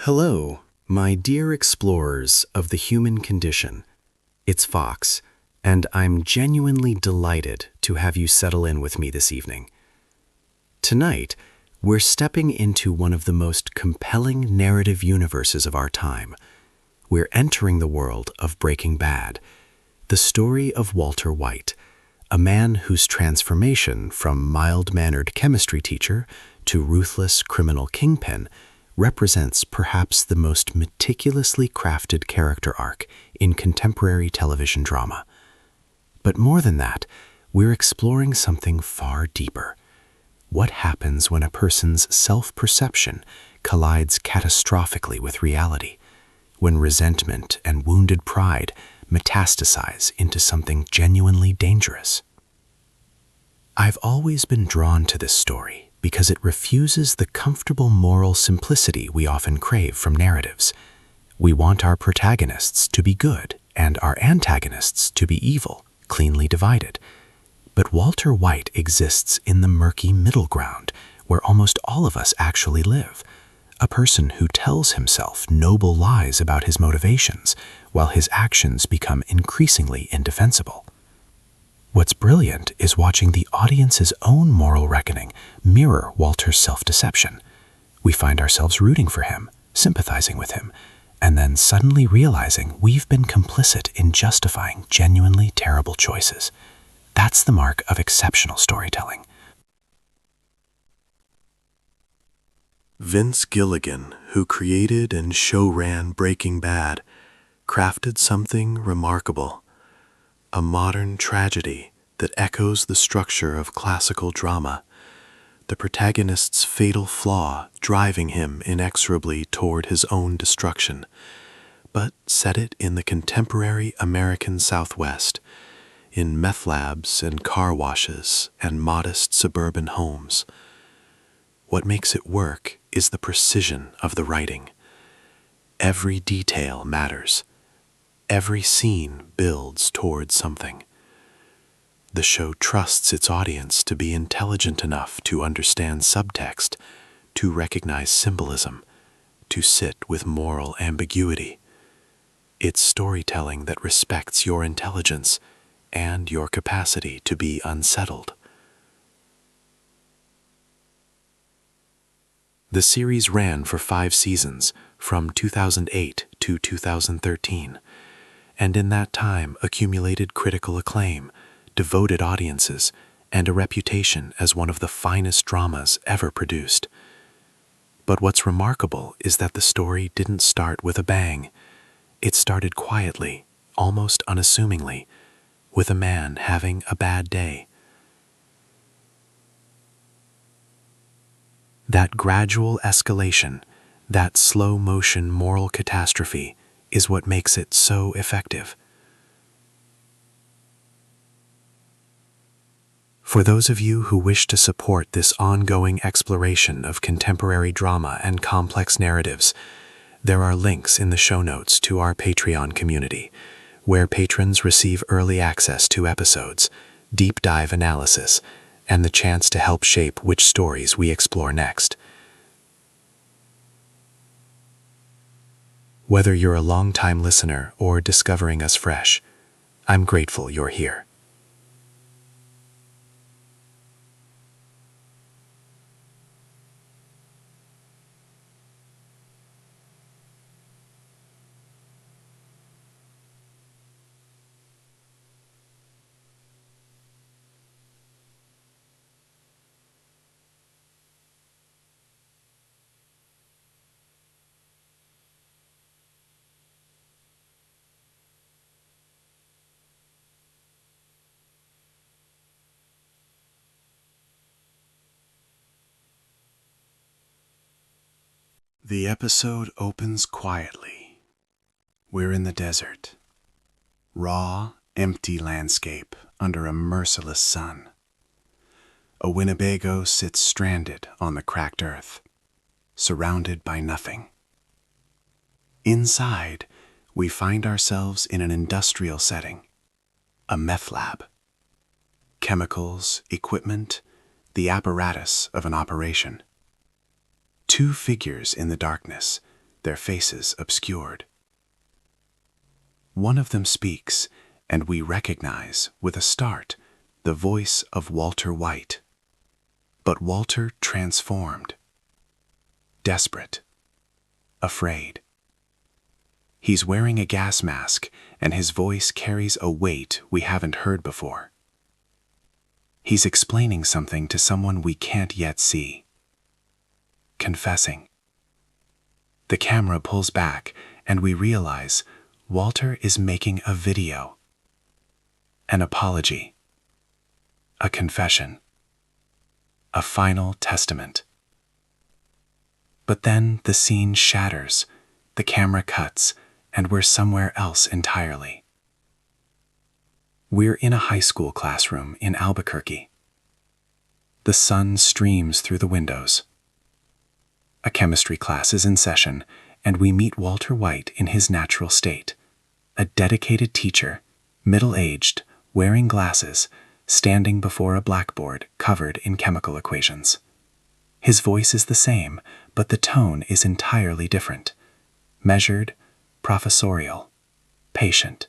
Hello, my dear explorers of the human condition. It's Fox, and I'm genuinely delighted to have you settle in with me this evening. Tonight, we're stepping into one of the most compelling narrative universes of our time. We're entering the world of Breaking Bad, the story of Walter White, a man whose transformation from mild-mannered chemistry teacher to ruthless criminal kingpin represents perhaps the most meticulously crafted character arc in contemporary television drama. But more than that, we're exploring something far deeper. What happens when a person's self-perception collides catastrophically with reality? When resentment and wounded pride metastasize into something genuinely dangerous? I've always been drawn to this story because it refuses the comfortable moral simplicity we often crave from narratives. We want our protagonists to be good and our antagonists to be evil, cleanly divided. But Walter White exists in the murky middle ground where almost all of us actually live. A person who tells himself noble lies about his motivations while his actions become increasingly indefensible. What's brilliant is watching the audience's own moral reckoning mirror Walter's self-deception. We find ourselves rooting for him, sympathizing with him, and then suddenly realizing we've been complicit in justifying genuinely terrible choices. That's the mark of exceptional storytelling. Vince Gilligan, who created and show-ran Breaking Bad, crafted something remarkable. A modern tragedy that echoes the structure of classical drama, the protagonist's fatal flaw driving him inexorably toward his own destruction, but set it in the contemporary American Southwest, in meth labs and car washes and modest suburban homes. What makes it work is the precision of the writing. Every detail matters. Every scene builds towards something. The show trusts its audience to be intelligent enough to understand subtext, to recognize symbolism, to sit with moral ambiguity. It's storytelling that respects your intelligence and your capacity to be unsettled. The series ran for 5 seasons, from 2008 to 2013. And in that time accumulated critical acclaim, devoted audiences, and a reputation as one of the finest dramas ever produced. But what's remarkable is that the story didn't start with a bang. It started quietly, almost unassumingly, with a man having a bad day. That gradual escalation, that slow-motion moral catastrophe, is what makes it so effective. For those of you who wish to support this ongoing exploration of contemporary drama and complex narratives, there are links in the show notes to our Patreon community, where patrons receive early access to episodes, deep dive analysis, and the chance to help shape which stories we explore next. Whether you're a long-time listener or discovering us fresh, I'm grateful you're here. The episode opens quietly. We're in the desert. Raw, empty landscape under a merciless sun. A Winnebago sits stranded on the cracked earth, surrounded by nothing. Inside, we find ourselves in an industrial setting, a meth lab. Chemicals, equipment, the apparatus of an operation. Two figures in the darkness, their faces obscured. One of them speaks, and we recognize, with a start, the voice of WalterWhite. But Walter transformed. Desperate. Afraid. He's wearing a gas mask, and his voice carries a weight we haven't heard before. He's explaining something to someone we can't yet see. Confessing. The camera pulls back, and we realize Walter is making a video. An apology. A confession. A final testament. But then the scene shatters, the camera cuts, and we're somewhere else entirely. We're in a high school classroom in Albuquerque. The sun streams through the windows. A chemistry class is in session, and we meet WalterWhite in his natural state, a dedicated teacher, middle-aged, wearing glasses, standing before a blackboard covered in chemical equations. His voice is the same, but the tone is entirely different. Measured, professorial, patient.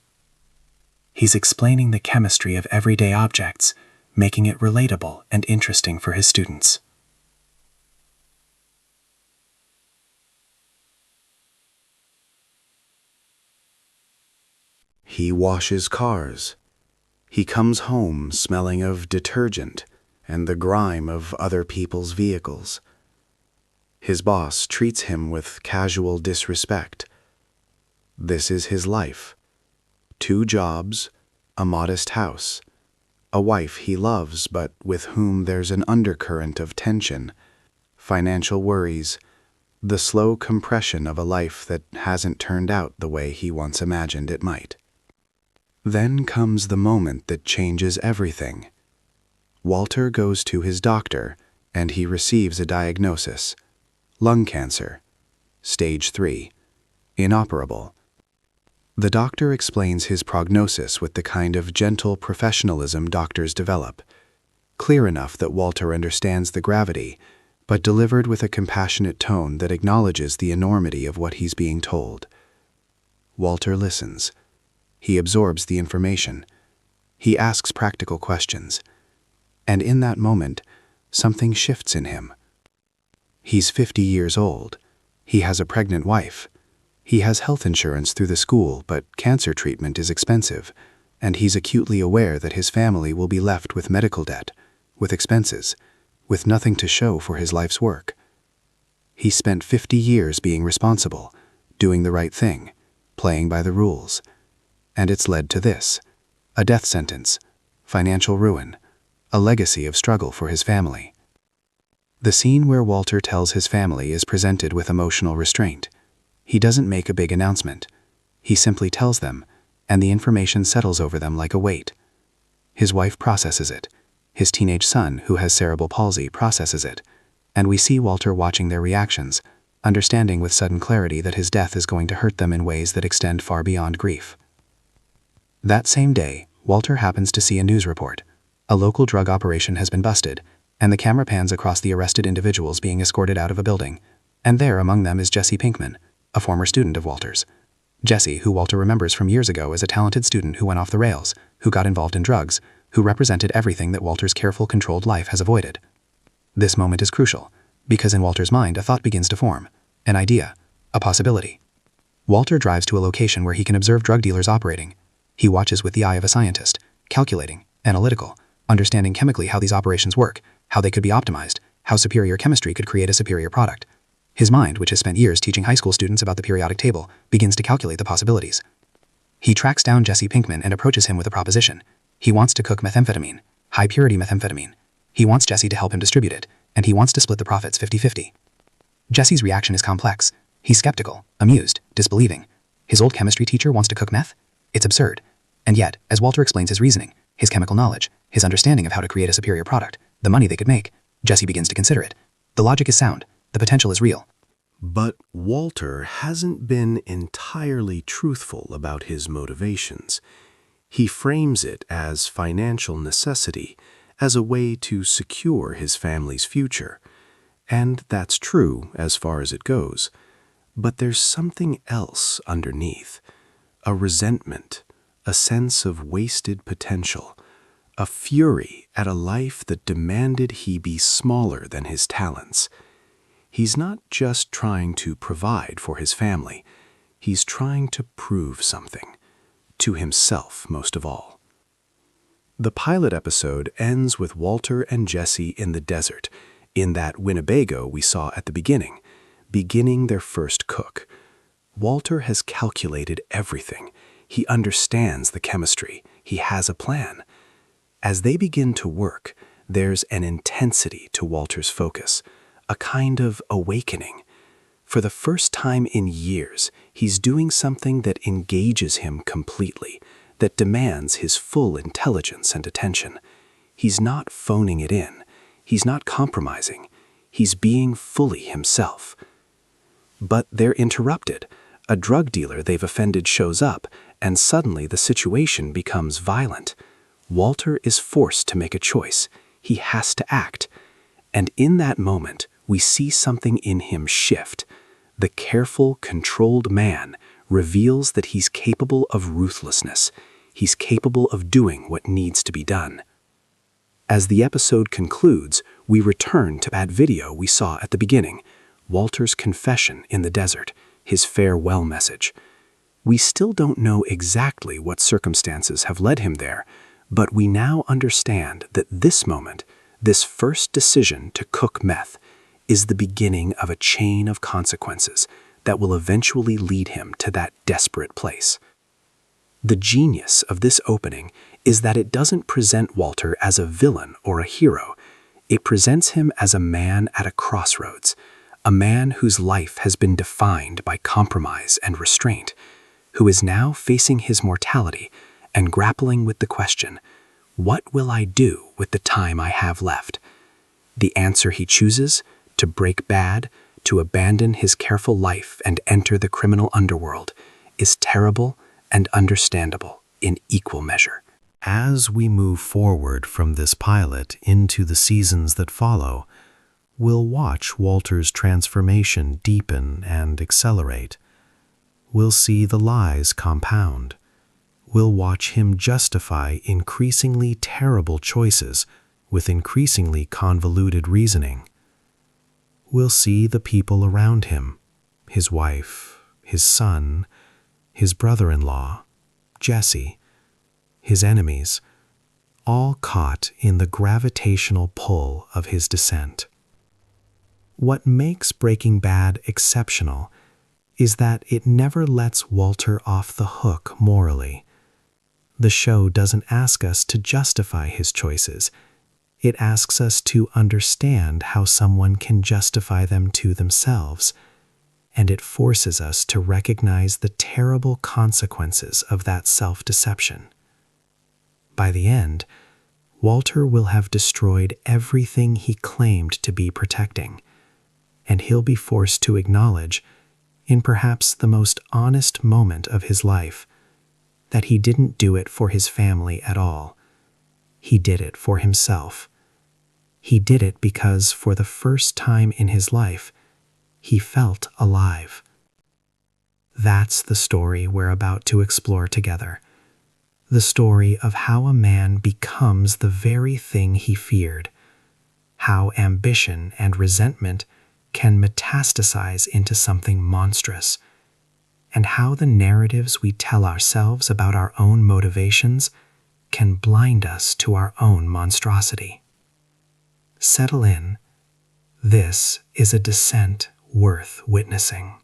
He's explaining the chemistry of everyday objects, making it relatable and interesting for his students. He washes cars. He comes home smelling of detergent and the grime of other people's vehicles. His boss treats him with casual disrespect. This is his life. 2 jobs, a modest house, a wife he loves but with whom there's an undercurrent of tension, financial worries, the slow compression of a life that hasn't turned out the way he once imagined it might. Then comes the moment that changes everything. Walter goes to his doctor, and he receives a diagnosis: lung cancer, stage 3, inoperable. The doctor explains his prognosis with the kind of gentle professionalism doctors develop, clear enough that Walter understands the gravity, but delivered with a compassionate tone that acknowledges the enormity of what he's being told. Walter listens. He absorbs the information. He asks practical questions. And in that moment, something shifts in him. He's 50 years old. He has a pregnant wife. He has health insurance through the school, but cancer treatment is expensive, and he's acutely aware that his family will be left with medical debt, with expenses, with nothing to show for his life's work. He spent 50 years being responsible, doing the right thing, playing by the rules. And it's led to this: a death sentence, financial ruin, a legacy of struggle for his family. The scene where Walter tells his family is presented with emotional restraint. He doesn't make a big announcement. He simply tells them, and the information settles over them like a weight. His wife processes it. His teenage son, who has cerebral palsy, processes it. And we see Walter watching their reactions, understanding with sudden clarity that his death is going to hurt them in ways that extend far beyond grief. That same day, Walter happens to see a news report. A local drug operation has been busted, and the camera pans across the arrested individuals being escorted out of a building. And there among them is Jesse Pinkman, a former student of Walter's. Jesse, who Walter remembers from years ago as a talented student who went off the rails, who got involved in drugs, who represented everything that Walter's careful, controlled life has avoided. This moment is crucial, because in Walter's mind a thought begins to form, an idea, a possibility. Walter drives to a location where he can observe drug dealers operating. He watches with the eye of a scientist, calculating, analytical, understanding chemically how these operations work, how they could be optimized, how superior chemistry could create a superior product. His mind, which has spent years teaching high school students about the periodic table, begins to calculate the possibilities. He tracks down Jesse Pinkman and approaches him with a proposition. He wants to cook methamphetamine, high-purity methamphetamine. He wants Jesse to help him distribute it, and he wants to split the profits 50-50. Jesse's reaction is complex. He's skeptical, amused, disbelieving. His old chemistry teacher wants to cook meth? It's absurd. And yet, as Walter explains his reasoning, his chemical knowledge, his understanding of how to create a superior product, the money they could make, Jesse begins to consider it. The logic is sound. The potential is real. But Walter hasn't been entirely truthful about his motivations. He frames it as financial necessity, as a way to secure his family's future. And that's true as far as it goes. But there's something else underneath, a resentment, a sense of wasted potential, a fury at a life that demanded he be smaller than his talents. He's not just trying to provide for his family, he's trying to prove something, to himself most of all. The pilot episode ends with Walter and Jesse in the desert, in that Winnebago we saw at the beginning their first cook. Walter has calculated everything. He understands the chemistry. He has a plan. As they begin to work, there's an intensity to Walter's focus, a kind of awakening. For the first time in years, he's doing something that engages him completely, that demands his full intelligence and attention. He's not phoning it in. He's not compromising. He's being fully himself. But they're interrupted. A drug dealer they've offended shows up, and suddenly the situation becomes violent. Walter is forced to make a choice. He has to act. And in that moment, we see something in him shift. The careful, controlled man reveals that he's capable of ruthlessness. He's capable of doing what needs to be done. As the episode concludes, we return to that video we saw at the beginning, Walter's confession in the desert, his farewell message. We still don't know exactly what circumstances have led him there, but we now understand that this moment, this first decision to cook meth, is the beginning of a chain of consequences that will eventually lead him to that desperate place. The genius of this opening is that it doesn't present Walter as a villain or a hero. It presents him as a man at a crossroads, a man whose life has been defined by compromise and restraint, who is now facing his mortality and grappling with the question, what will I do with the time I have left? The answer he chooses, to break bad, to abandon his careful life and enter the criminal underworld, is terrible and understandable in equal measure. As we move forward from this pilot into the seasons that follow, we'll watch Walter's transformation deepen and accelerate. We'll see the lies compound. We'll watch him justify increasingly terrible choices with increasingly convoluted reasoning. We'll see the people around him, his wife, his son, his brother-in-law, Jesse, his enemies, all caught in the gravitational pull of his descent. What makes Breaking Bad exceptional is that it never lets Walter off the hook morally. The show doesn't ask us to justify his choices. It asks us to understand how someone can justify them to themselves, and it forces us to recognize the terrible consequences of that self-deception. By the end, Walter will have destroyed everything he claimed to be protecting, and he'll be forced to acknowledge, in perhaps the most honest moment of his life, that he didn't do it for his family at all. He did it for himself. He did it because, for the first time in his life, he felt alive. That's the story we're about to explore together. The story of how a man becomes the very thing he feared, how ambition and resentment can metastasize into something monstrous, and how the narratives we tell ourselves about our own motivations can blind us to our own monstrosity. Settle in. This is a descent worth witnessing.